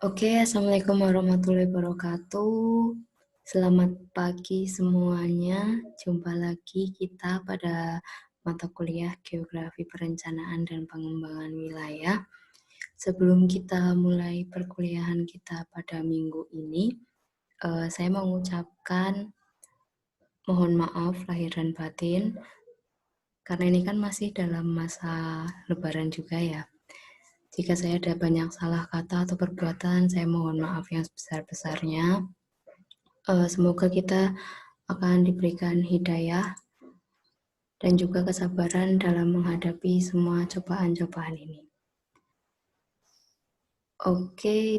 Oke, Assalamualaikum warahmatullahi wabarakatuh. Selamat pagi semuanya. Jumpa lagi kita pada mata kuliah Geografi Perencanaan dan Pengembangan Wilayah. Sebelum kita mulai perkuliahan kita pada minggu ini, saya mau mengucapkan mohon maaf lahir dan batin, karena ini kan masih dalam masa lebaran juga ya. Jika saya ada banyak salah kata atau perbuatan, saya mohon maaf yang sebesar-besarnya. Semoga kita akan diberikan hidayah dan juga kesabaran dalam menghadapi semua cobaan-cobaan ini. Oke,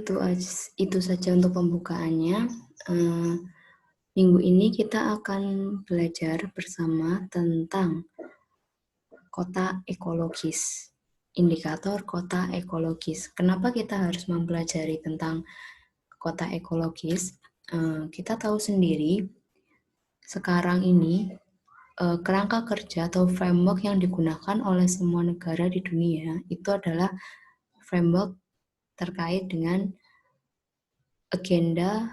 itu saja untuk pembukaannya. Minggu ini kita akan belajar bersama tentang kota ekologis. Indikator kota ekologis. Kenapa kita harus mempelajari tentang kota ekologis? Kita tahu sendiri sekarang ini kerangka kerja atau framework yang digunakan oleh semua negara di dunia itu adalah framework terkait dengan Agenda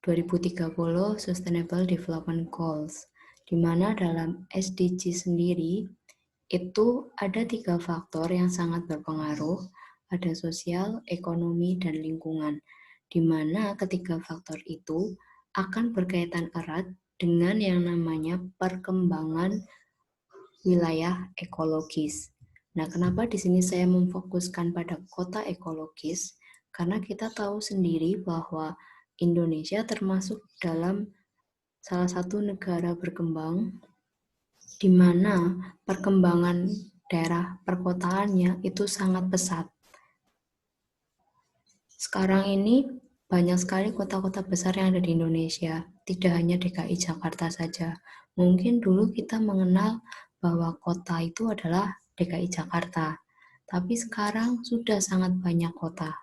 2030 Sustainable Development Goals, di mana dalam SDG sendiri itu ada 3 faktor yang sangat berpengaruh, ada sosial, ekonomi, dan lingkungan, di mana ketiga faktor itu akan berkaitan erat dengan yang namanya perkembangan wilayah ekologis. Nah, kenapa di sini saya memfokuskan pada kota ekologis? Karena kita tahu sendiri bahwa Indonesia termasuk dalam salah satu negara berkembang di mana perkembangan daerah perkotaannya itu sangat pesat. Sekarang ini banyak sekali kota-kota besar yang ada di Indonesia, tidak hanya DKI Jakarta saja. Mungkin dulu kita mengenal bahwa kota itu adalah DKI Jakarta, tapi sekarang sudah sangat banyak kota.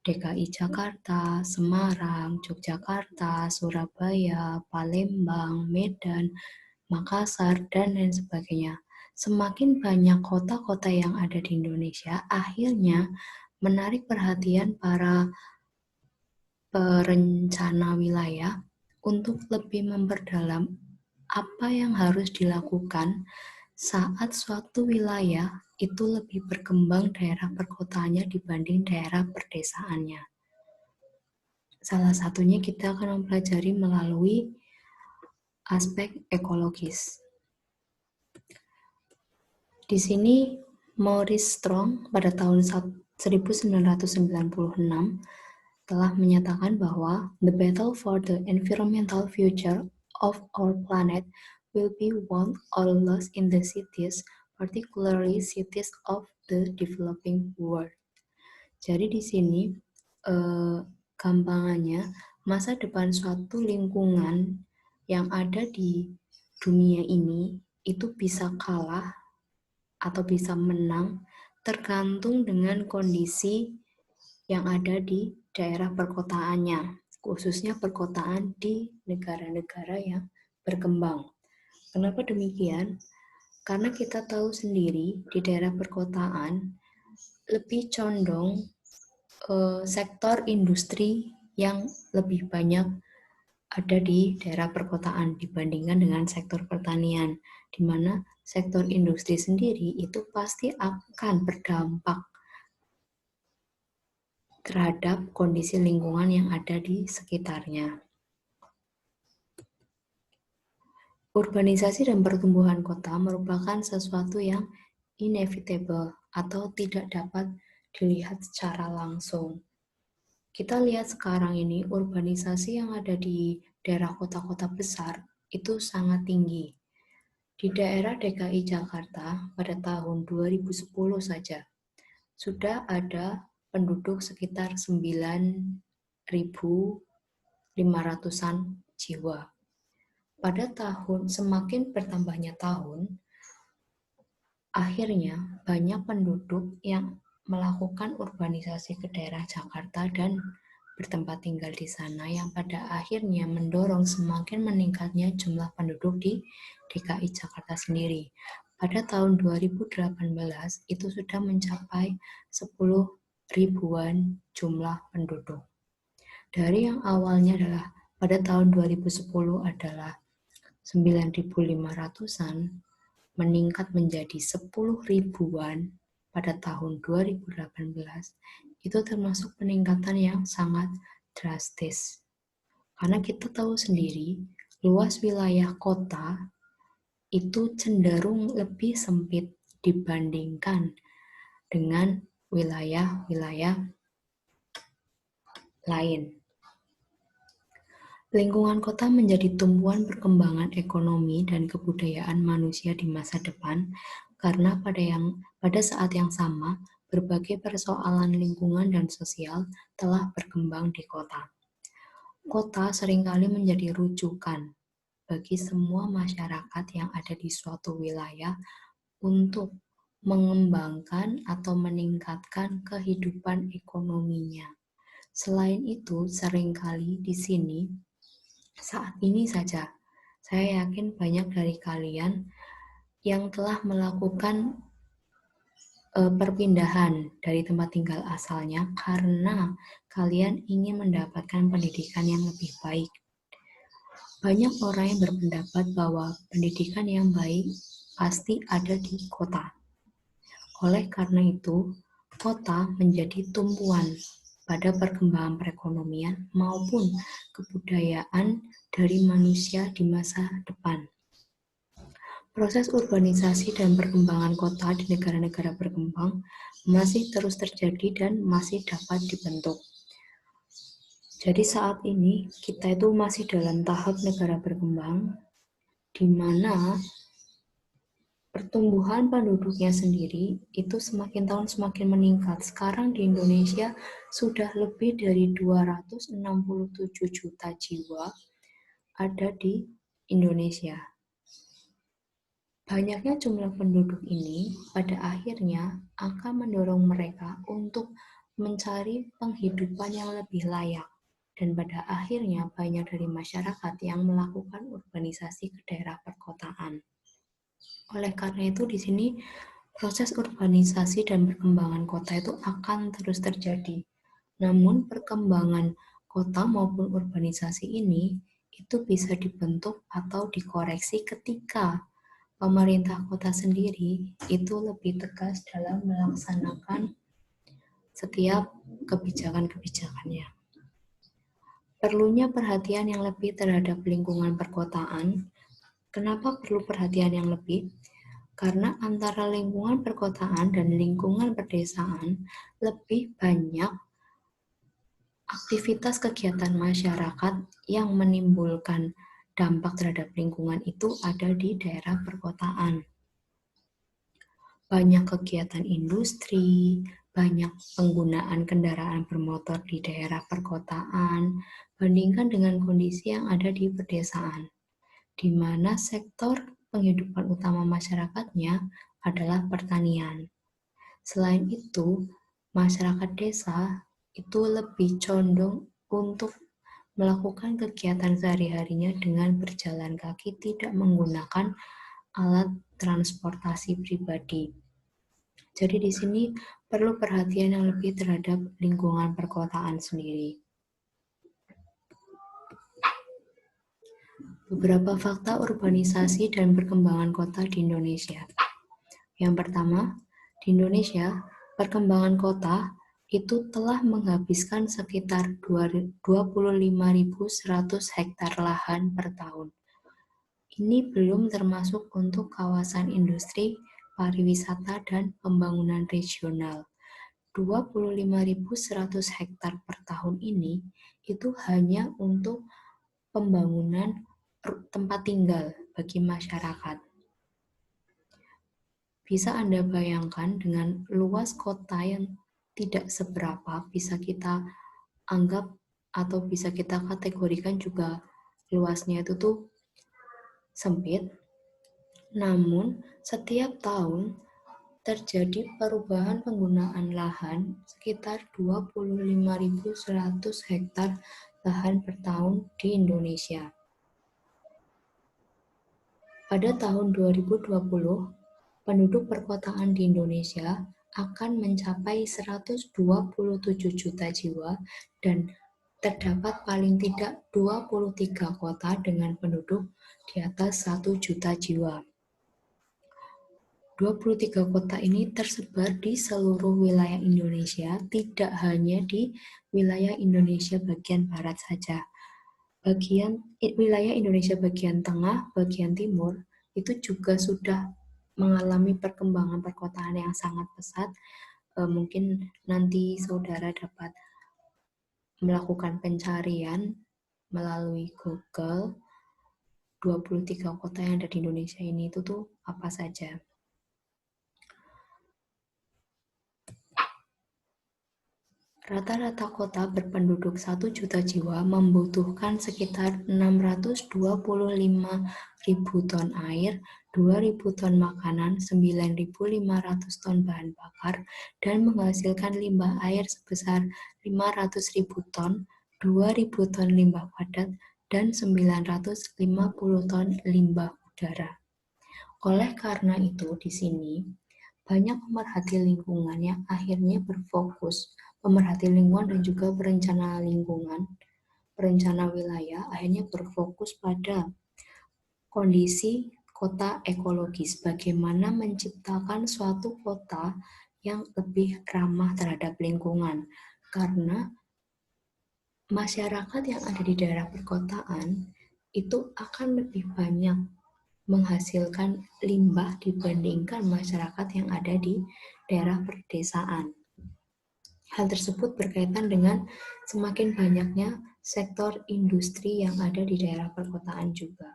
DKI Jakarta, Semarang, Yogyakarta, Surabaya, Palembang, Medan, Makassar, dan lain sebagainya. Semakin banyak kota-kota yang ada di Indonesia, akhirnya menarik perhatian para perencana wilayah untuk lebih memperdalam apa yang harus dilakukan saat suatu wilayah itu lebih berkembang daerah perkotaannya dibanding daerah perdesaannya. Salah satunya kita akan mempelajari melalui aspek ekologis. Di sini Maurice Strong pada tahun 1996 telah menyatakan bahwa the battle for the environmental future of our planet will be won or lost in the cities, particularly cities of the developing world. Jadi di sini gampangannya masa depan suatu lingkungan yang ada di dunia ini itu bisa kalah atau bisa menang tergantung dengan kondisi yang ada di daerah perkotaannya, khususnya perkotaan di negara-negara yang berkembang. Kenapa demikian? Karena kita tahu sendiri di daerah perkotaan lebih condong sektor industri yang lebih banyak ada di daerah perkotaan dibandingkan dengan sektor pertanian, di mana sektor industri sendiri itu pasti akan berdampak terhadap kondisi lingkungan yang ada di sekitarnya. Urbanisasi dan pertumbuhan kota merupakan sesuatu yang inevitable atau tidak dapat dilihat secara langsung. Kita lihat sekarang ini urbanisasi yang ada di daerah kota-kota besar itu sangat tinggi. Di daerah DKI Jakarta pada tahun 2010 saja sudah ada penduduk sekitar 9.500-an jiwa. Pada tahun semakin bertambahnya tahun, akhirnya banyak penduduk yang melakukan urbanisasi ke daerah Jakarta dan bertempat tinggal di sana yang pada akhirnya mendorong semakin meningkatnya jumlah penduduk di DKI Jakarta sendiri. Pada tahun 2018 itu sudah mencapai 10 ribuan jumlah penduduk. Dari yang awalnya adalah pada tahun 2010 adalah 9.500-an, meningkat menjadi 10 ribuan pada tahun 2018, itu termasuk peningkatan yang sangat drastis. Karena kita tahu sendiri, luas wilayah kota itu cenderung lebih sempit dibandingkan dengan wilayah-wilayah lain. Lingkungan kota menjadi tumpuan perkembangan ekonomi dan kebudayaan manusia di masa depan karena pada saat yang sama berbagai persoalan lingkungan dan sosial telah berkembang di kota. Kota seringkali menjadi rujukan bagi semua masyarakat yang ada di suatu wilayah untuk mengembangkan atau meningkatkan kehidupan ekonominya. Selain itu, seringkali di sini saat ini saja, saya yakin banyak dari kalian yang telah melakukan perpindahan dari tempat tinggal asalnya karena kalian ingin mendapatkan pendidikan yang lebih baik. Banyak orang yang berpendapat bahwa pendidikan yang baik pasti ada di kota. Oleh karena itu, kota menjadi tumpuan pada perkembangan perekonomian maupun kebudayaan dari manusia di masa depan. Proses urbanisasi dan perkembangan kota di negara-negara berkembang masih terus terjadi dan masih dapat dibentuk. Jadi saat ini kita itu masih dalam tahap negara berkembang, di mana pertumbuhan penduduknya sendiri itu semakin tahun semakin meningkat. Sekarang di Indonesia sudah lebih dari 267 juta jiwa ada di Indonesia. Banyaknya jumlah penduduk ini pada akhirnya akan mendorong mereka untuk mencari penghidupan yang lebih layak. Dan pada akhirnya banyak dari masyarakat yang melakukan urbanisasi ke daerah perkotaan. Oleh karena itu di sini proses urbanisasi dan perkembangan kota itu akan terus terjadi. Namun perkembangan kota maupun urbanisasi ini itu bisa dibentuk atau dikoreksi ketika pemerintah kota sendiri itu lebih tegas dalam melaksanakan setiap kebijakan-kebijakannya. Perlunya perhatian yang lebih terhadap lingkungan perkotaan. Kenapa perlu perhatian yang lebih? Karena antara lingkungan perkotaan dan lingkungan pedesaan lebih banyak aktivitas kegiatan masyarakat yang menimbulkan dampak terhadap lingkungan itu ada di daerah perkotaan. Banyak kegiatan industri, banyak penggunaan kendaraan bermotor di daerah perkotaan, bandingkan dengan kondisi yang ada di pedesaan, di mana sektor penghidupan utama masyarakatnya adalah pertanian. Selain itu, masyarakat desa itu lebih condong untuk melakukan kegiatan sehari-harinya dengan berjalan kaki, tidak menggunakan alat transportasi pribadi. Jadi di sini perlu perhatian yang lebih terhadap lingkungan perkotaan sendiri. Beberapa fakta urbanisasi dan perkembangan kota di Indonesia. Yang pertama, di Indonesia, perkembangan kota itu telah menghabiskan sekitar 25.100 hektar lahan per tahun. Ini belum termasuk untuk kawasan industri, pariwisata, dan pembangunan regional. 25.100 hektar per tahun ini itu hanya untuk pembangunan tempat tinggal bagi masyarakat. Bisa Anda bayangkan dengan luas kota yang tidak seberapa, bisa kita anggap atau bisa kita kategorikan juga luasnya itu tuh sempit. Namun setiap tahun terjadi perubahan penggunaan lahan sekitar 25.100 hektar lahan per tahun di Indonesia. Pada tahun 2020, penduduk perkotaan di Indonesia akan mencapai 127 juta jiwa dan terdapat paling tidak 23 kota dengan penduduk di atas 1 juta jiwa. 23 kota ini tersebar di seluruh wilayah Indonesia, tidak hanya di wilayah Indonesia bagian barat saja. Wilayah Indonesia bagian tengah, bagian timur, itu juga sudah mengalami perkembangan perkotaan yang sangat pesat. Mungkin nanti saudara dapat melakukan pencarian melalui Google 23 kota yang ada di Indonesia ini itu tuh apa saja. Rata-rata kota berpenduduk 1 juta jiwa membutuhkan sekitar 625.000 ton air, 2.000 ton makanan, 9.500 ton bahan bakar, dan menghasilkan limbah air sebesar 500.000 ton, 2.000 ton limbah padat, dan 950 ton limbah udara. Oleh karena itu, di sini banyak pemerhati lingkungan yang akhirnya berfokus pemerhati lingkungan dan juga perencana lingkungan, perencana wilayah akhirnya berfokus pada kondisi kota ekologis, bagaimana menciptakan suatu kota yang lebih ramah terhadap lingkungan. Karena masyarakat yang ada di daerah perkotaan itu akan lebih banyak menghasilkan limbah dibandingkan masyarakat yang ada di daerah pedesaan. Hal tersebut berkaitan dengan semakin banyaknya sektor industri yang ada di daerah perkotaan juga.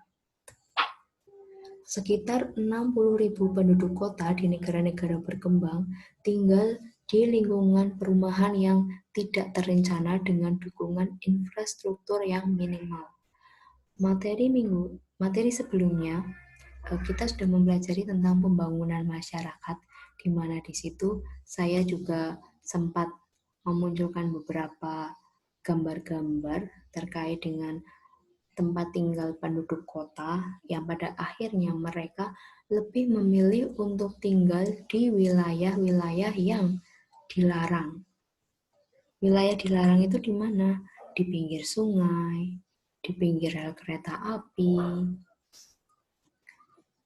Sekitar 60.000 penduduk kota di negara-negara berkembang tinggal di lingkungan perumahan yang tidak terencana dengan dukungan infrastruktur yang minimal. Materi sebelumnya kita sudah mempelajari tentang pembangunan masyarakat, di mana di situ saya juga sempat memunculkan beberapa gambar-gambar terkait dengan tempat tinggal penduduk kota yang pada akhirnya mereka lebih memilih untuk tinggal di wilayah-wilayah yang dilarang. Wilayah dilarang itu di mana? Di pinggir sungai, di pinggir rel kereta api.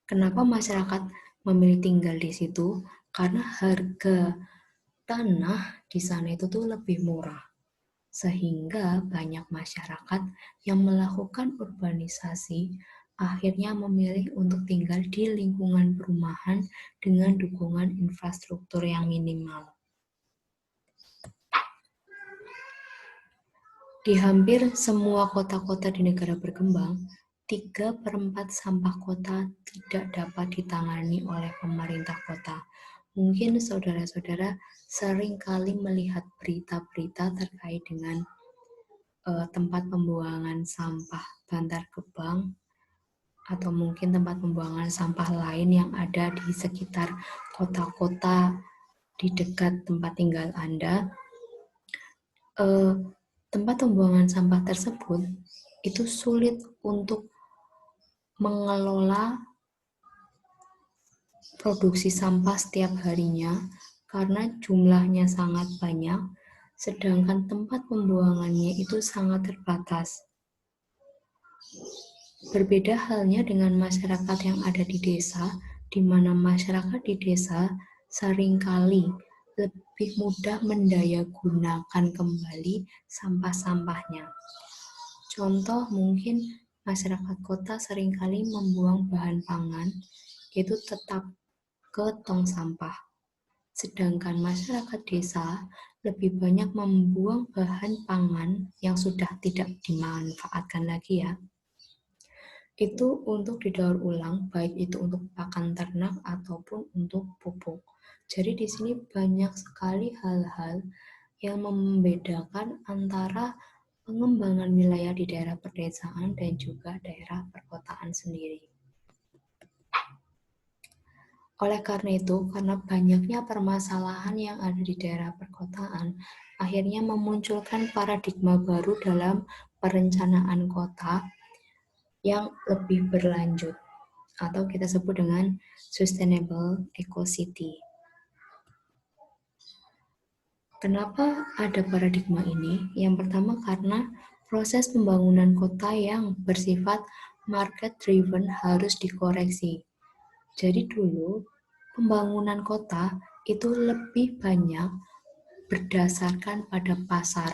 Kenapa masyarakat memilih tinggal di situ? Karena harga tanah di sana itu tuh lebih murah. Sehingga banyak masyarakat yang melakukan urbanisasi akhirnya memilih untuk tinggal di lingkungan perumahan dengan dukungan infrastruktur yang minimal. Di hampir semua kota-kota di negara berkembang, 3/4 sampah kota tidak dapat ditangani oleh pemerintah kota. Mungkin saudara-saudara sering kali melihat berita-berita terkait dengan tempat pembuangan sampah Bantar Gebang atau mungkin tempat pembuangan sampah lain yang ada di sekitar kota-kota di dekat tempat tinggal Anda. Tempat pembuangan sampah tersebut itu sulit untuk mengelola produksi sampah setiap harinya karena jumlahnya sangat banyak, sedangkan tempat pembuangannya itu sangat terbatas. Berbeda halnya dengan masyarakat yang ada di desa, di mana masyarakat di desa seringkali lebih mudah mendayagunakan kembali sampah-sampahnya. Contoh mungkin masyarakat kota seringkali membuang bahan pangan itu tetap ke tong sampah. Sedangkan masyarakat desa lebih banyak membuang bahan pangan yang sudah tidak dimanfaatkan lagi ya. Itu untuk didaur ulang, baik itu untuk pakan ternak ataupun untuk pupuk. Jadi di sini banyak sekali hal-hal yang membedakan antara pengembangan wilayah di daerah pedesaan dan juga daerah perkotaan sendiri. Oleh karena itu, karena banyaknya permasalahan yang ada di daerah perkotaan, akhirnya memunculkan paradigma baru dalam perencanaan kota yang lebih berlanjut, atau kita sebut dengan Sustainable Eco City. Kenapa ada paradigma ini? Yang pertama karena proses pembangunan kota yang bersifat market driven harus dikoreksi. Jadi dulu pembangunan kota itu lebih banyak berdasarkan pada pasar.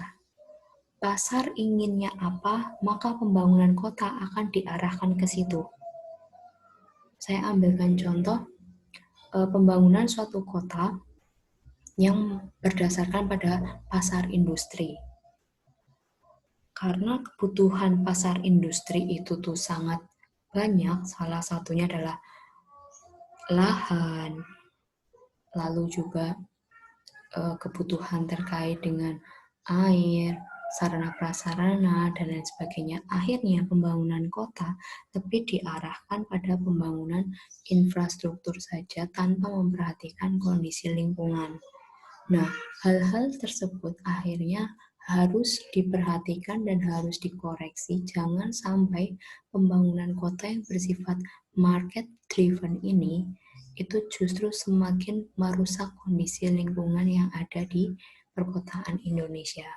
Pasar inginnya apa, maka pembangunan kota akan diarahkan ke situ. Saya ambilkan contoh pembangunan suatu kota yang berdasarkan pada pasar industri. Karena kebutuhan pasar industri itu tuh sangat banyak, salah satunya adalah lahan, lalu juga kebutuhan terkait dengan air, sarana prasarana, dan lain sebagainya. Akhirnya pembangunan kota lebih diarahkan pada pembangunan infrastruktur saja tanpa memperhatikan kondisi lingkungan. Nah, hal-hal tersebut akhirnya harus diperhatikan dan harus dikoreksi. Jangan sampai pembangunan kota yang bersifat market driven ini itu justru semakin merusak kondisi lingkungan yang ada di perkotaan Indonesia.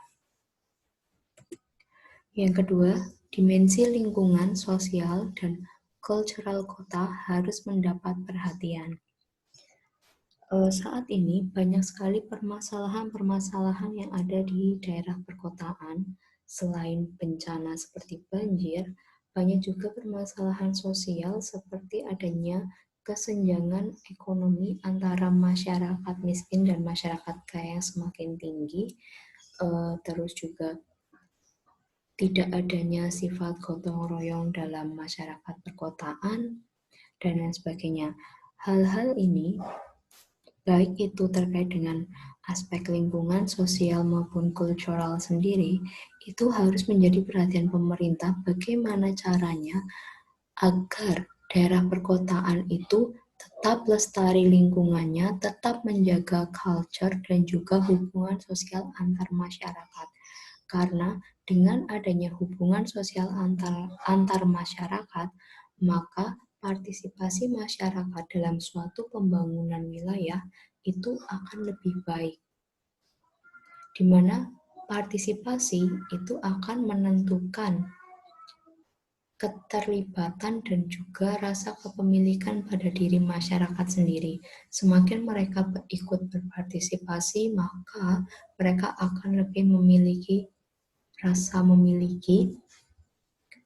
Yang kedua, dimensi lingkungan, sosial, dan cultural kota harus mendapat perhatian. Saat ini banyak sekali permasalahan-permasalahan yang ada di daerah perkotaan. Selain bencana seperti banjir, banyak juga permasalahan sosial seperti adanya kesenjangan ekonomi antara masyarakat miskin dan masyarakat kaya yang semakin tinggi. Terus juga tidak adanya sifat gotong royong dalam masyarakat perkotaan, dan lain sebagainya. Hal-hal ini baik itu terkait dengan aspek lingkungan, sosial, maupun kultural sendiri, itu harus menjadi perhatian pemerintah bagaimana caranya agar daerah perkotaan itu tetap lestari lingkungannya, tetap menjaga culture dan juga hubungan sosial antar masyarakat. Karena dengan adanya hubungan sosial antar masyarakat, maka partisipasi masyarakat dalam suatu pembangunan wilayah itu akan lebih baik. Di mana partisipasi itu akan menentukan keterlibatan dan juga rasa kepemilikan pada diri masyarakat sendiri. Semakin mereka ikut berpartisipasi, maka mereka akan lebih memiliki rasa memiliki,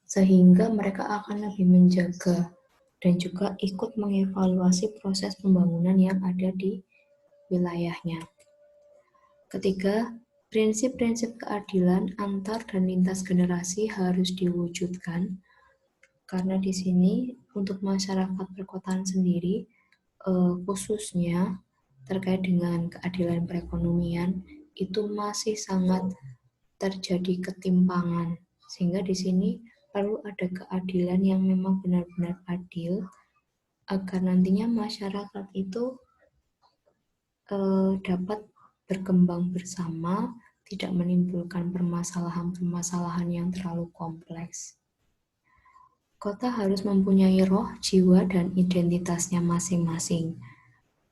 sehingga mereka akan lebih menjaga dan juga ikut mengevaluasi proses pembangunan yang ada di wilayahnya. Ketiga, prinsip-prinsip keadilan antar dan lintas generasi harus diwujudkan, karena di sini untuk masyarakat perkotaan sendiri, khususnya terkait dengan keadilan perekonomian, itu masih sangat terjadi ketimpangan, sehingga di sini perlu ada keadilan yang memang benar-benar adil agar nantinya masyarakat itu dapat berkembang bersama, tidak menimbulkan permasalahan-permasalahan yang terlalu kompleks. Kota harus mempunyai roh, jiwa, dan identitasnya masing-masing.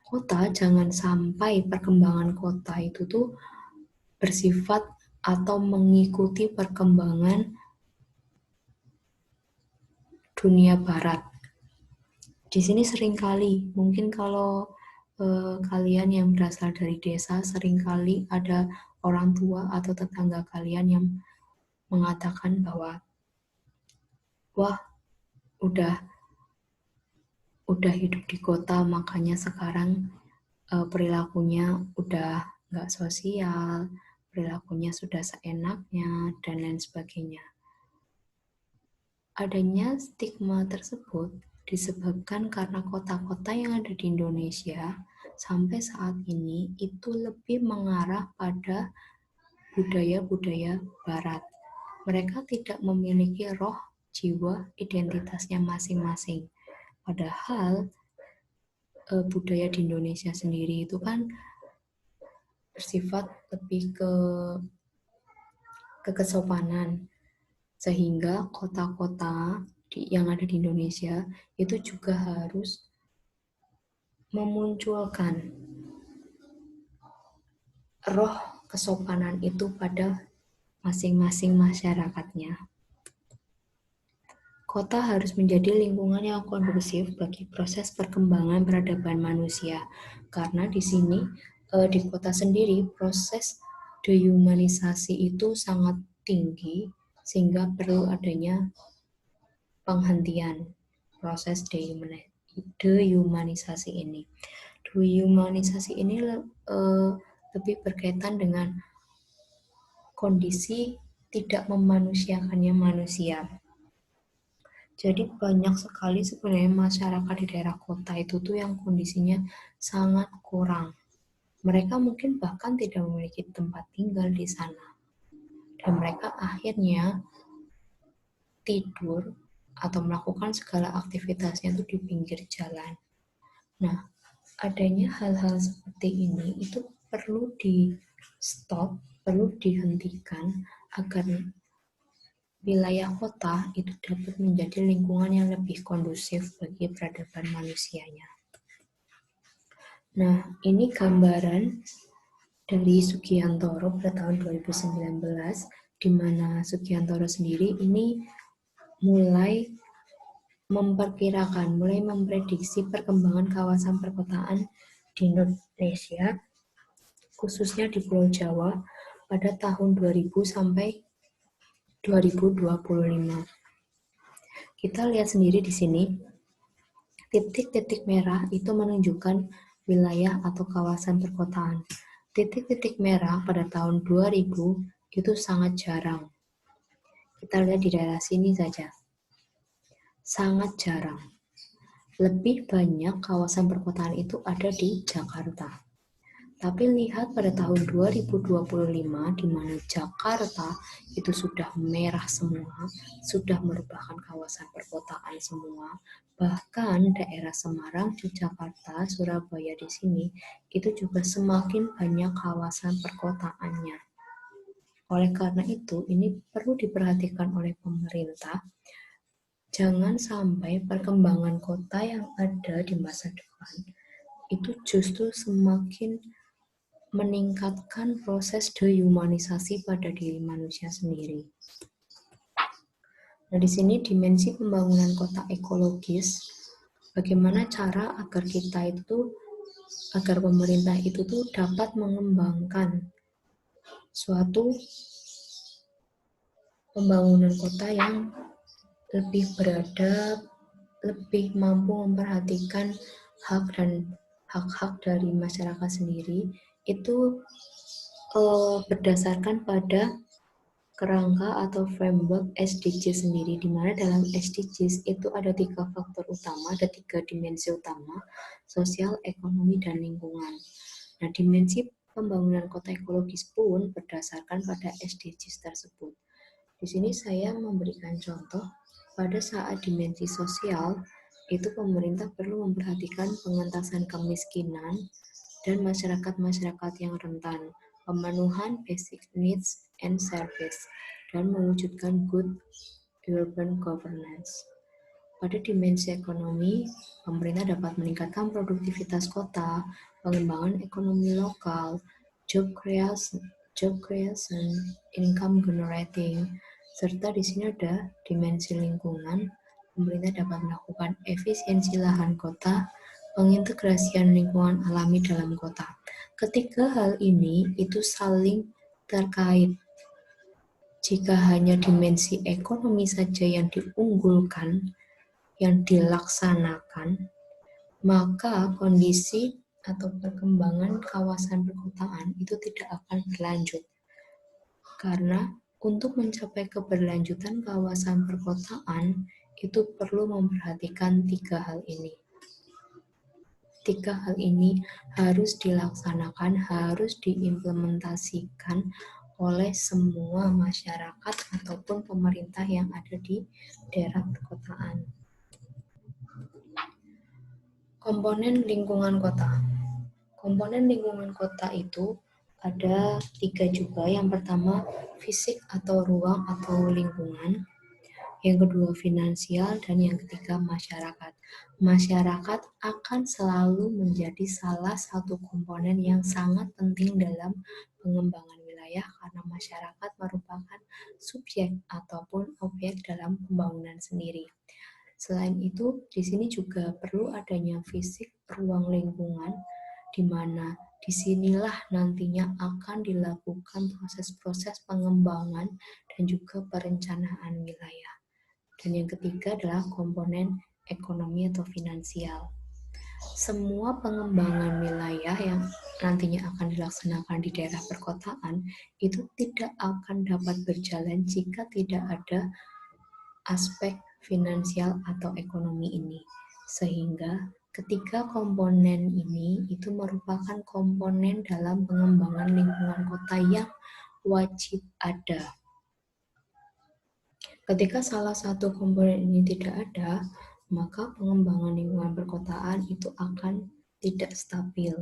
Kota jangan sampai perkembangan kota itu tuh bersifat atau mengikuti perkembangan dunia barat. Di sini seringkali, mungkin kalau kalian yang berasal dari desa, seringkali ada orang tua atau tetangga kalian yang mengatakan bahwa, wah, udah hidup di kota, makanya sekarang perilakunya udah nggak sosial, perilakunya sudah seenaknya, dan lain sebagainya. Adanya stigma tersebut disebabkan karena kota-kota yang ada di Indonesia sampai saat ini itu lebih mengarah pada budaya-budaya barat. Mereka tidak memiliki roh, jiwa, identitasnya masing-masing. Padahal budaya di Indonesia sendiri itu kan bersifat lebih ke kesopanan, sehingga kota-kota yang ada di Indonesia itu juga harus memunculkan roh kesopanan itu pada masing-masing masyarakatnya. Kota harus menjadi lingkungan yang kondusif bagi proses perkembangan peradaban manusia. Karena di sini, di kota sendiri, proses dehumanisasi itu sangat tinggi, sehingga perlu adanya penghentian proses dehumanisasi ini. Dehumanisasi ini lebih berkaitan dengan kondisi tidak memanusiakannya manusia. Jadi banyak sekali sebenarnya masyarakat di daerah kota itu tuh yang kondisinya sangat kurang. Mereka mungkin bahkan tidak memiliki tempat tinggal di sana. Dan mereka akhirnya tidur atau melakukan segala aktivitasnya itu di pinggir jalan. Nah, adanya hal-hal seperti ini itu perlu di stop, perlu dihentikan agar wilayah kota itu dapat menjadi lingkungan yang lebih kondusif bagi peradaban manusianya. Nah, ini gambaran dari Sugiantoro pada tahun 2019, di mana Sugiantoro sendiri ini mulai memperkirakan, mulai memprediksi perkembangan kawasan perkotaan di Indonesia, khususnya di Pulau Jawa, pada tahun 2000 sampai 2025. Kita lihat sendiri di sini, titik-titik merah itu menunjukkan wilayah atau kawasan perkotaan. Titik-titik merah pada tahun 2000 itu sangat jarang. Kita lihat di daerah sini saja. Sangat jarang. Lebih banyak kawasan perkotaan itu ada di Jakarta. Tapi lihat pada tahun 2025 di mana Jakarta itu sudah merah semua, sudah merupakan kawasan perkotaan semua. Bahkan daerah Semarang, Yogyakarta, Surabaya di sini itu juga semakin banyak kawasan perkotaannya. Oleh karena itu, ini perlu diperhatikan oleh pemerintah. Jangan sampai perkembangan kota yang ada di masa depan itu justru semakin meningkatkan proses dehumanisasi pada diri manusia sendiri. Nah, di sini dimensi pembangunan kota ekologis, bagaimana cara agar agar pemerintah itu tuh dapat mengembangkan suatu pembangunan kota yang lebih beradab, lebih mampu memperhatikan hak dan hak-hak dari masyarakat sendiri, itu berdasarkan pada kerangka atau framework SDGs sendiri, di mana dalam SDGs itu ada 3 faktor utama, ada 3 dimensi utama, sosial, ekonomi, dan lingkungan. Nah, dimensi pembangunan kota ekologis pun berdasarkan pada SDGs tersebut. Di sini saya memberikan contoh, pada saat dimensi sosial, itu pemerintah perlu memperhatikan pengentasan kemiskinan dan masyarakat-masyarakat yang rentan, pemenuhan basic needs and service, dan mewujudkan good urban governance. Pada dimensi ekonomi, pemerintah dapat meningkatkan produktivitas kota, pengembangan ekonomi lokal, job creation, income generating, serta di sini ada dimensi lingkungan. Pemerintah dapat melakukan efisiensi lahan kota, pengintegrasian lingkungan alami dalam kota. Ketiga hal ini itu saling terkait. Jika hanya dimensi ekonomi saja yang diunggulkan, yang dilaksanakan, maka kondisi atau perkembangan kawasan perkotaan itu tidak akan berlanjut. Karena untuk mencapai keberlanjutan kawasan perkotaan itu perlu memperhatikan 3 hal ini. 3 hal ini harus dilaksanakan, harus diimplementasikan oleh semua masyarakat ataupun pemerintah yang ada di daerah perkotaan. Komponen lingkungan kota. Komponen lingkungan kota itu ada 3 juga. Yang pertama, fisik atau ruang atau lingkungan. Yang kedua, finansial. Dan yang ketiga, masyarakat. Masyarakat akan selalu menjadi salah satu komponen yang sangat penting dalam pengembangan masyarakat merupakan subjek ataupun objek dalam pembangunan sendiri. Selain itu, di sini juga perlu adanya fisik ruang lingkungan, di mana disinilah nantinya akan dilakukan proses-proses pengembangan dan juga perencanaan wilayah. Dan yang ketiga adalah komponen ekonomi atau finansial. Semua pengembangan wilayah yang nantinya akan dilaksanakan di daerah perkotaan itu tidak akan dapat berjalan jika tidak ada aspek finansial atau ekonomi ini. Sehingga ketiga komponen ini itu merupakan komponen dalam pengembangan lingkungan kota yang wajib ada. Ketika salah satu komponen ini tidak ada, maka pengembangan lingkungan perkotaan itu akan tidak stabil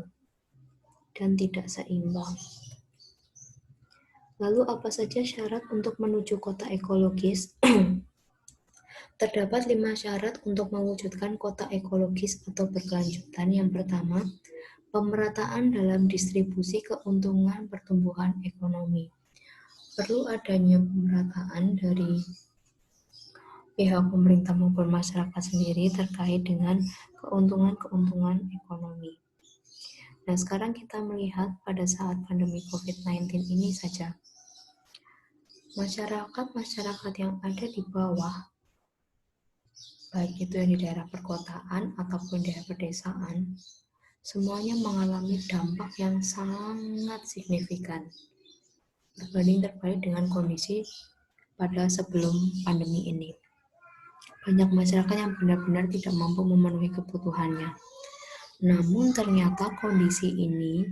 dan tidak seimbang. Lalu apa saja syarat untuk menuju kota ekologis? Terdapat 5 syarat untuk mewujudkan kota ekologis atau berkelanjutan. Yang pertama, pemerataan dalam distribusi keuntungan pertumbuhan ekonomi. Perlu adanya pemerataan dari pihak pemerintah maupun masyarakat sendiri terkait dengan keuntungan-keuntungan ekonomi. Nah, sekarang kita melihat pada saat pandemi COVID-19 ini saja, masyarakat yang ada di bawah, baik itu yang di daerah perkotaan ataupun daerah pedesaan, semuanya mengalami dampak yang sangat signifikan berbanding terbalik dengan kondisi pada sebelum pandemi ini. Banyak masyarakat yang benar-benar tidak mampu memenuhi kebutuhannya. Namun ternyata kondisi ini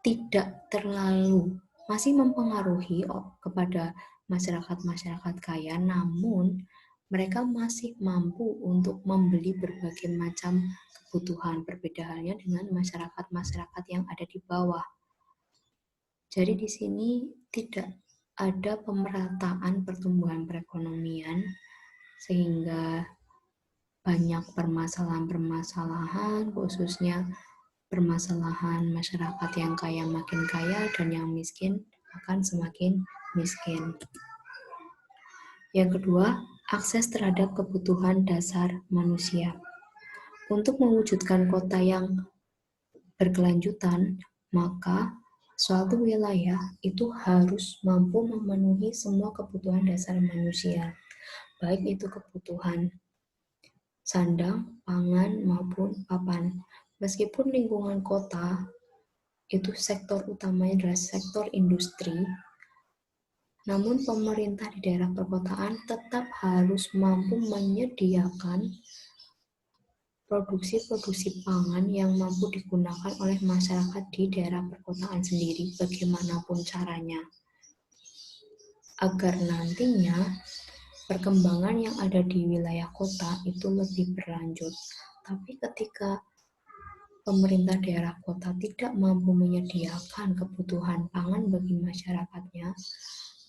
tidak terlalu masih mempengaruhi kepada masyarakat-masyarakat kaya, namun mereka masih mampu untuk membeli berbagai macam kebutuhan. Berbeda halnya dengan masyarakat-masyarakat yang ada di bawah. Jadi di sini tidak ada pemerataan pertumbuhan perekonomian sehingga banyak permasalahan-permasalahan, khususnya permasalahan masyarakat yang kaya makin kaya dan yang miskin akan semakin miskin. Yang kedua, akses terhadap kebutuhan dasar manusia. Untuk mewujudkan kota yang berkelanjutan, maka suatu wilayah itu harus mampu memenuhi semua kebutuhan dasar manusia, baik itu kebutuhan sandang, pangan, maupun papan. Meskipun lingkungan kota itu sektor utamanya adalah sektor industri, namun pemerintah di daerah perkotaan tetap harus mampu menyediakan produksi-produksi pangan yang mampu digunakan oleh masyarakat di daerah perkotaan sendiri bagaimanapun caranya. Agar nantinya perkembangan yang ada di wilayah kota itu lebih berlanjut. Tapi ketika pemerintah daerah kota tidak mampu menyediakan kebutuhan pangan bagi masyarakatnya,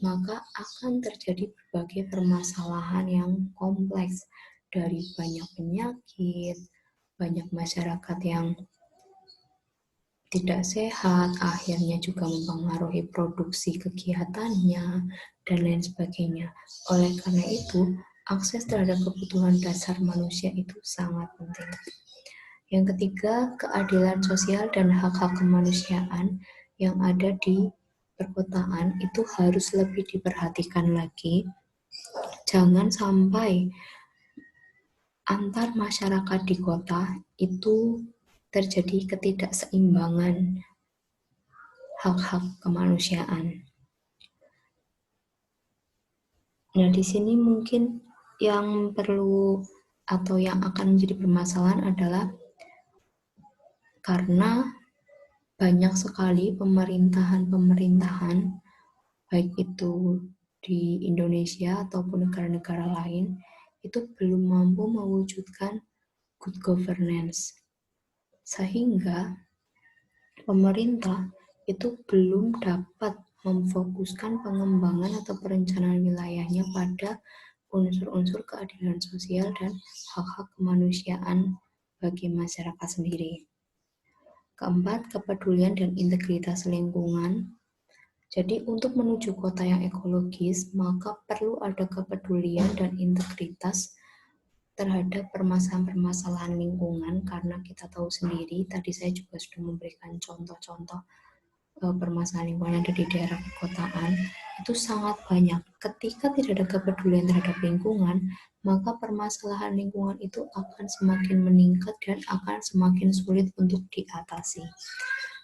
maka akan terjadi berbagai permasalahan yang kompleks, dari banyak penyakit, banyak masyarakat yang tidak sehat, akhirnya juga mempengaruhi produksi kegiatannya, dan lain sebagainya. Oleh karena itu, akses terhadap kebutuhan dasar manusia itu sangat penting. Yang ketiga, keadilan sosial dan hak-hak kemanusiaan yang ada di perkotaan itu harus lebih diperhatikan lagi. Jangan sampai antar masyarakat di kota itu terjadi ketidakseimbangan hak-hak kemanusiaan. Nah, di sini mungkin yang perlu atau yang akan menjadi permasalahan adalah karena banyak sekali pemerintahan baik itu di Indonesia ataupun negara-negara lain itu belum mampu mewujudkan good governance, sehingga pemerintah itu belum dapat memfokuskan pengembangan atau perencanaan wilayahnya pada unsur-unsur keadilan sosial dan hak-hak kemanusiaan bagi masyarakat sendiri. Keempat, kepedulian dan integritas lingkungan. Jadi untuk menuju kota yang ekologis, maka perlu ada kepedulian dan integritas terhadap permasalahan-permasalahan lingkungan, karena kita tahu sendiri, tadi saya juga sudah memberikan contoh-contoh permasalahan lingkungan yang ada di daerah perkotaan, itu sangat banyak. Ketika tidak ada kepedulian terhadap lingkungan, maka permasalahan lingkungan itu akan semakin meningkat dan akan semakin sulit untuk diatasi.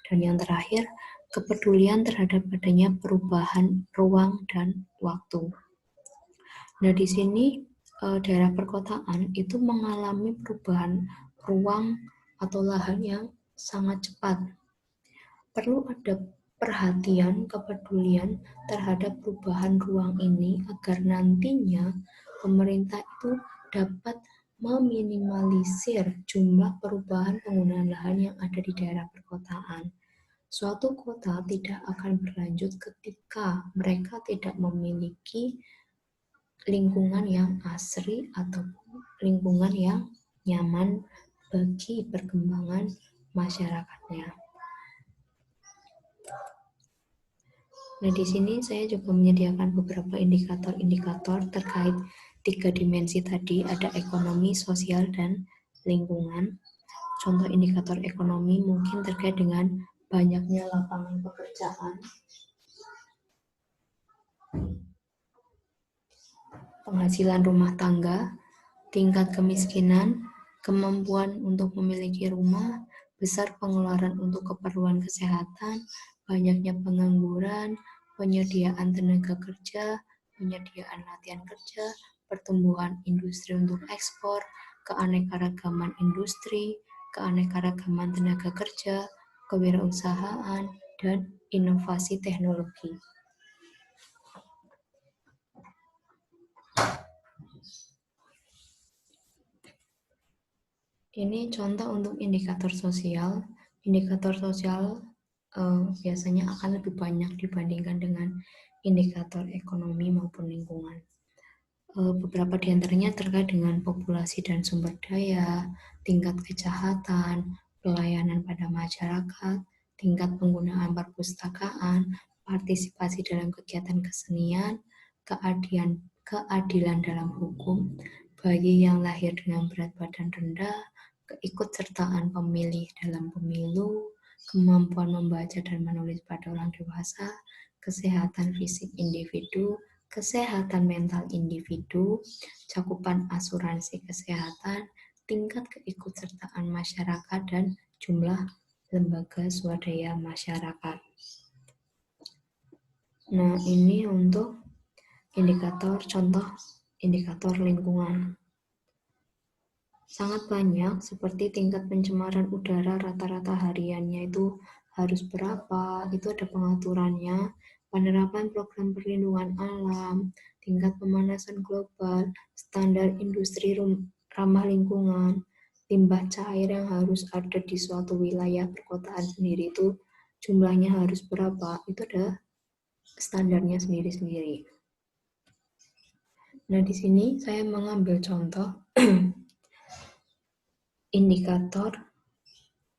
Dan yang terakhir, kepedulian terhadap adanya perubahan ruang dan waktu. Nah, di sini daerah perkotaan itu mengalami perubahan ruang atau lahan yang sangat cepat. Perlu ada perhatian, kepedulian terhadap perubahan ruang ini agar nantinya pemerintah itu dapat meminimalisir jumlah perubahan penggunaan lahan yang ada di daerah perkotaan. Suatu kota tidak akan berlanjut ketika mereka tidak memiliki lingkungan yang asri atau lingkungan yang nyaman bagi perkembangan masyarakatnya. Nah, di sini saya juga menyediakan beberapa indikator-indikator terkait 3 dimensi tadi, ada ekonomi, sosial, dan lingkungan. Contoh indikator ekonomi mungkin terkait dengan banyaknya lapangan pekerjaan, penghasilan rumah tangga, tingkat kemiskinan, kemampuan untuk memiliki rumah, besar pengeluaran untuk keperluan kesehatan, banyaknya pengangguran, penyediaan tenaga kerja, penyediaan latihan kerja, pertumbuhan industri untuk ekspor, keanekaragaman industri, keanekaragaman tenaga kerja, kewirausahaan, dan inovasi teknologi. Ini contoh untuk indikator sosial. Indikator sosial biasanya akan lebih banyak dibandingkan dengan indikator ekonomi maupun lingkungan. Beberapa di antaranya terkait dengan populasi dan sumber daya, tingkat kejahatan, pelayanan pada masyarakat, tingkat penggunaan perpustakaan, partisipasi dalam kegiatan kesenian, keadilan dalam hukum, bayi yang lahir dengan berat badan rendah, keikutsertaan pemilih dalam pemilu, kemampuan membaca dan menulis pada orang dewasa, kesehatan fisik individu, kesehatan mental individu, cakupan asuransi kesehatan, tingkat keikutsertaan masyarakat, dan jumlah lembaga swadaya masyarakat. Nah, ini untuk indikator, contoh indikator lingkungan. Sangat banyak, seperti tingkat pencemaran udara rata-rata hariannya itu harus berapa, itu ada pengaturannya, penerapan program perlindungan alam, tingkat pemanasan global, standar industri ramah lingkungan, limbah cair yang harus ada di suatu wilayah perkotaan sendiri itu jumlahnya harus berapa, itu ada standarnya sendiri-sendiri. Nah, di sini saya mengambil contoh indikator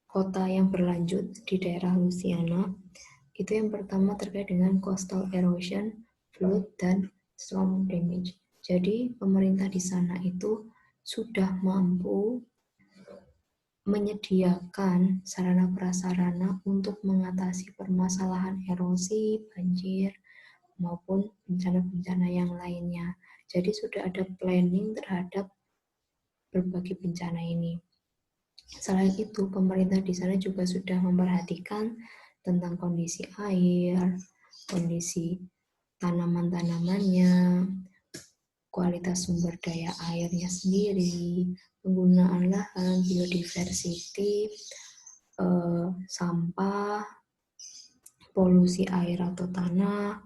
kota yang berlanjut di daerah Louisiana. Itu yang pertama terkait dengan coastal erosion, flood, dan storm damage. Jadi pemerintah di sana itu sudah mampu menyediakan sarana prasarana untuk mengatasi permasalahan erosi, banjir, maupun bencana-bencana yang lainnya. Jadi sudah ada planning terhadap berbagai bencana ini. Selain itu, pemerintah di sana juga sudah memperhatikan tentang kondisi air, kondisi tanaman-tanamannya, kualitas sumber daya airnya sendiri, penggunaan lahan, biodiversity, sampah, polusi air atau tanah,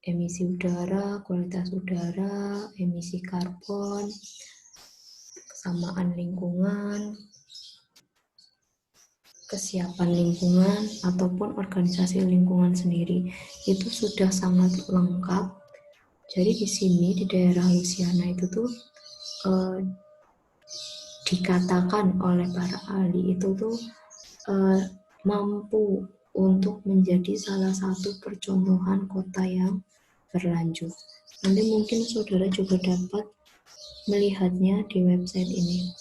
emisi udara, kualitas udara, emisi karbon, kesamaan lingkungan, kesiapan lingkungan, ataupun organisasi lingkungan sendiri. Itu sudah sangat lengkap. Jadi di sini, di daerah Louisiana itu tuh dikatakan oleh para ahli itu tuh mampu untuk menjadi salah satu percontohan kota yang berlanjut. Nanti mungkin saudara juga dapat melihatnya di website ini.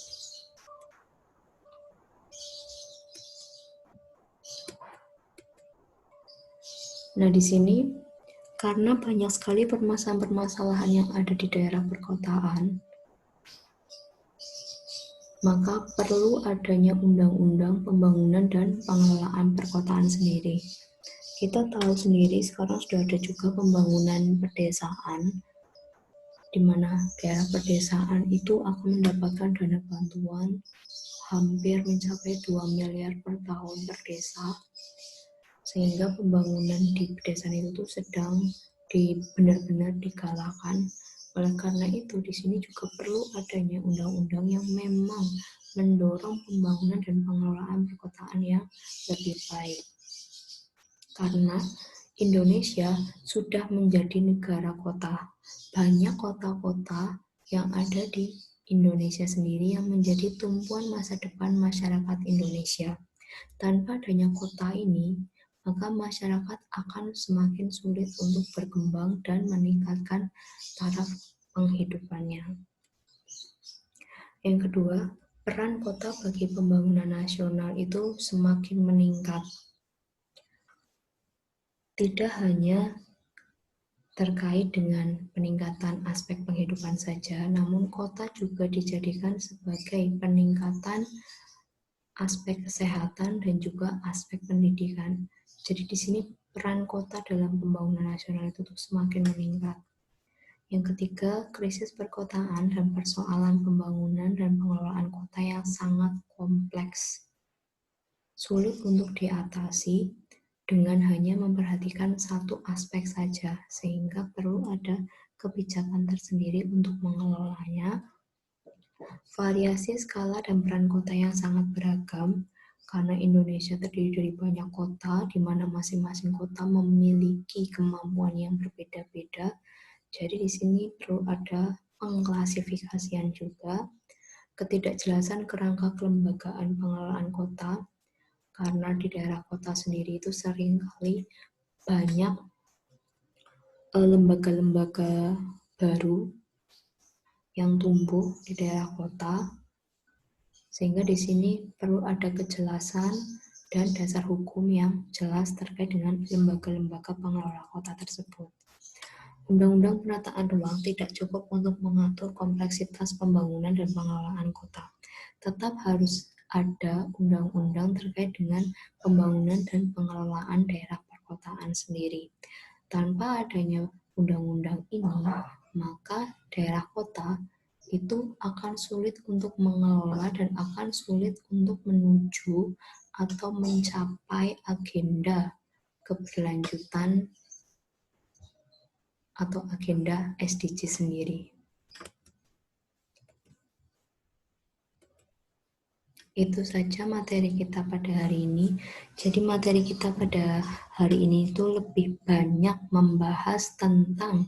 Nah, di sini karena banyak sekali permasalahan-permasalahan yang ada di daerah perkotaan, maka perlu adanya undang-undang pembangunan dan pengelolaan perkotaan sendiri. Kita tahu sendiri sekarang sudah ada juga pembangunan pedesaan, di mana daerah pedesaan itu akan mendapatkan dana bantuan hampir mencapai 2 miliar per tahun per desa, sehingga pembangunan di pedesaan itu sedang benar-benar digalakan. Oleh karena itu, di sini juga perlu adanya undang-undang yang memang mendorong pembangunan dan pengelolaan perkotaan yang lebih baik. Karena Indonesia sudah menjadi negara kota. Banyak kota-kota yang ada di Indonesia sendiri yang menjadi tumpuan masa depan masyarakat Indonesia. Tanpa adanya kota ini, maka masyarakat akan semakin sulit untuk berkembang dan meningkatkan taraf penghidupannya. Yang kedua, peran kota bagi pembangunan nasional itu semakin meningkat. Tidak hanya terkait dengan peningkatan aspek penghidupan saja, namun kota juga dijadikan sebagai peningkatan aspek kesehatan dan juga aspek pendidikan. Jadi di sini peran kota dalam pembangunan nasional itu semakin meningkat. Yang ketiga, krisis perkotaan dan persoalan pembangunan dan pengelolaan kota yang sangat kompleks. Sulit untuk diatasi dengan hanya memperhatikan satu aspek saja, sehingga perlu ada kebijakan tersendiri untuk mengelolanya. Variasi skala dan peran kota yang sangat beragam, karena Indonesia terdiri dari banyak kota, di mana masing-masing kota memiliki kemampuan yang berbeda-beda. Jadi di sini perlu ada pengklasifikasian juga, ketidakjelasan kerangka kelembagaan pengelolaan kota, karena di daerah kota sendiri itu seringkali banyak lembaga-lembaga baru yang tumbuh di daerah kota, sehingga di sini perlu ada kejelasan dan dasar hukum yang jelas terkait dengan lembaga-lembaga pengelola kota tersebut. Undang-undang penataan ruang tidak cukup untuk mengatur kompleksitas pembangunan dan pengelolaan kota. Tetap harus ada undang-undang terkait dengan pembangunan dan pengelolaan daerah perkotaan sendiri. Tanpa adanya undang-undang ini, maka daerah kota itu akan sulit untuk mengelola dan akan sulit untuk menuju atau mencapai agenda keberlanjutan atau agenda SDG sendiri. Itu saja materi kita pada hari ini. Jadi materi kita pada hari ini itu lebih banyak membahas tentang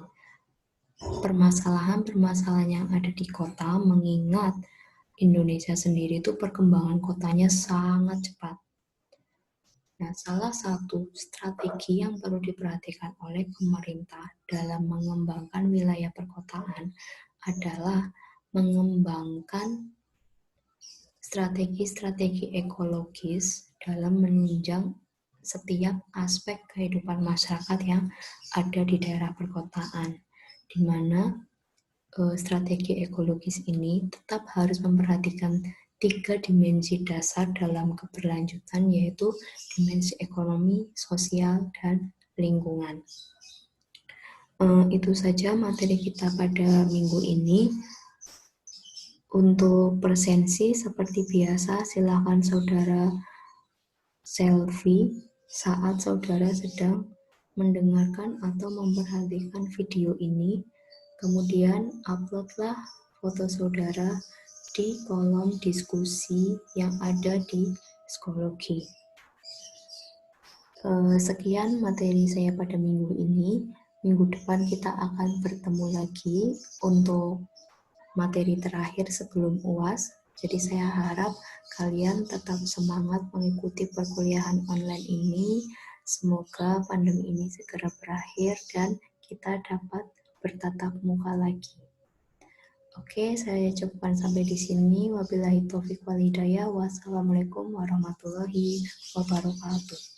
permasalahan-permasalahan yang ada di kota, mengingat Indonesia sendiri itu perkembangan kotanya sangat cepat. Nah, salah satu strategi yang perlu diperhatikan oleh pemerintah dalam mengembangkan wilayah perkotaan adalah mengembangkan strategi-strategi ekologis dalam menunjang setiap aspek kehidupan masyarakat yang ada di daerah perkotaan, di mana strategi ekologis ini tetap harus memperhatikan 3 dimensi dasar dalam keberlanjutan, yaitu dimensi ekonomi, sosial, dan lingkungan. Itu saja materi kita pada minggu ini. Untuk presensi seperti biasa, silakan saudara selfie saat saudara sedang mendengarkan atau memperhatikan video ini. Kemudian uploadlah foto saudara di kolom diskusi yang ada di psikologi. Sekian materi saya pada minggu ini. Minggu depan kita akan bertemu lagi untuk materi terakhir sebelum UAS. Jadi saya harap kalian tetap semangat mengikuti perkuliahan online ini. Semoga pandemi ini segera berakhir dan kita dapat bertatap muka lagi. Oke, saya cukupkan sampai di sini. Wabillahi taufiq wal hidayah. Wassalamualaikum warahmatullahi wabarakatuh.